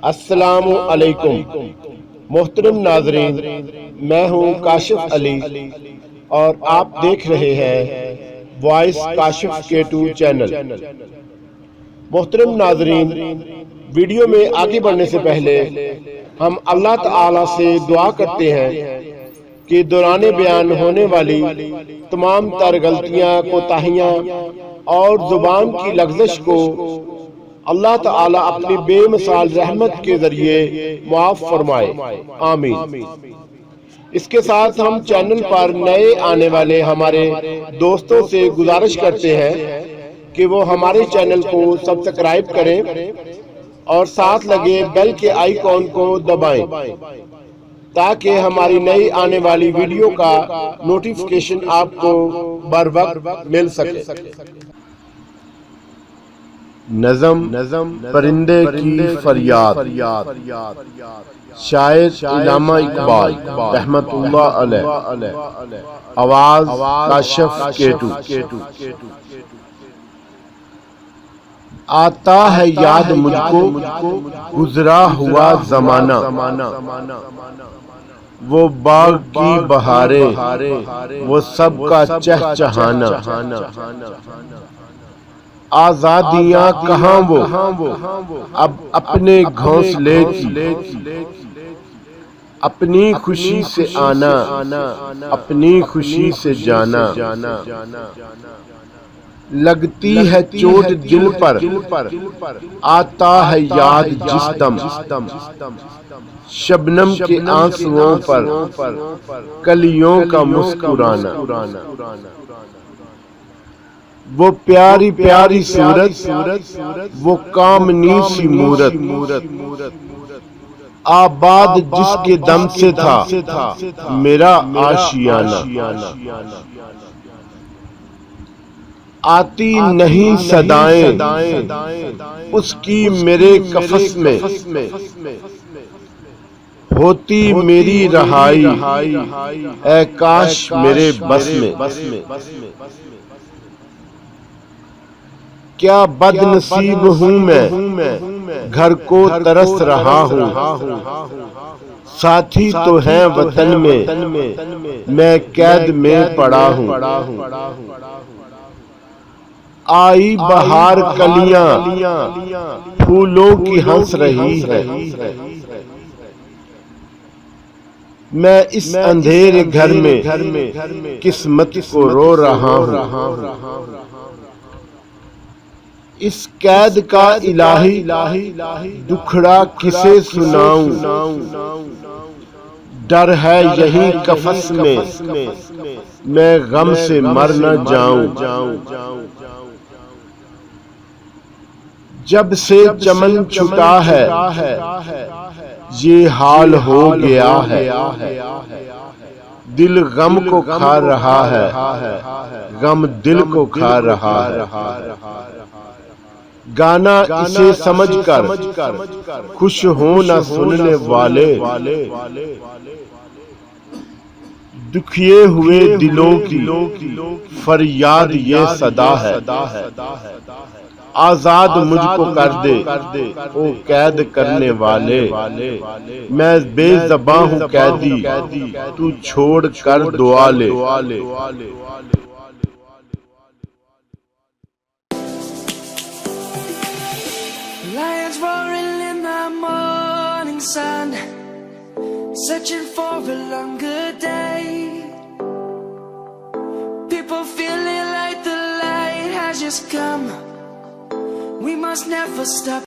السلام علیکم محترم ناظرین، میں ہوں کاشف علی اور آپ دیکھ رہے ہیں وائس کاشف K2 چینل۔ محترم ناظرین، ویڈیو میں آگے بڑھنے سے پہلے ہم اللہ تعالی سے دعا کرتے ہیں کہ دوران بیان ہونے والی تمام تر غلطیاں، کوتاہیاں اور زبان کی لغزش کو اللہ تعالی اپنی بے مثال رحمت کے ذریعے معاف فرمائے، آمین۔ اس کے ساتھ ہم چینل پر نئے آنے والے ہمارے دوستوں سے گزارش کرتے ہیں کہ وہ ہمارے چینل کو سبسکرائب کریں اور ساتھ لگے بیل کے آئیکن کو دبائیں تاکہ ہماری نئی آنے والی ویڈیو کا نوٹیفیکیشن آپ کو بروقت مل سکے۔ نظم پرندے کی فریاد، شاعر علامہ اقبال رحمت اللہ علیہ، آواز کاشف K2۔ آتا ہے یاد مجھ کو گزرا ہوا زمانہ، وہ باغ کی بہاریں، وہ سب کا چہچہانا، آزادیاں کہاں وہ اب اپنے گھونسلے کی، اپنی خوشی سے آنا، اپنی خوشی سے جانا، لگتی ہے چوٹ دل پر آتا ہے یاد جس دم، شبنم کے آنسوؤں پر کلیوں کا مسکرانا، وہ پیاری پیاری صورت، وہ کامنی سی مورت، آباد جس کے دم سے تھا میرا آشیانہ، آتی نہیں صدائیں اس کی میرے قفس میں، ہوتی میری رہائی اے کاش میرے بس میں، کیا بد نصیب ہوں میں گھر کو ترس رہا ہوں، ساتھی تو ہیں وطن میں قید میں پڑا ہوں، آئی بہار کلیاں پھولوں کی ہنس رہی ہے، میں اس اندھیرے گھر میں قسمت کو رو رہا ہوں، اس قید کا الہی دکھڑا کسے سناؤں، ڈر ہے یہی قفس میں غم سے مر نہ جاؤں، جب سے چمن چھٹا ہے یہ حال ہو گیا ہے، دل غم کو کھا رہا ہے، غم دل کو کھا رہا ہے، گانا اسے سمجھ کر خوش ہونا سننے والے، دکھیے ہوئے دلوں کی فریاد یہ صدا ہے، آزاد مجھ کو کر دے او قید کرنے والے، میں بے زباں ہوں قیدی تو چھوڑ کر دعا لے۔ Lions roaring in the morning sun, searching for a longer day. People feeling like the light has just come. We must never stop.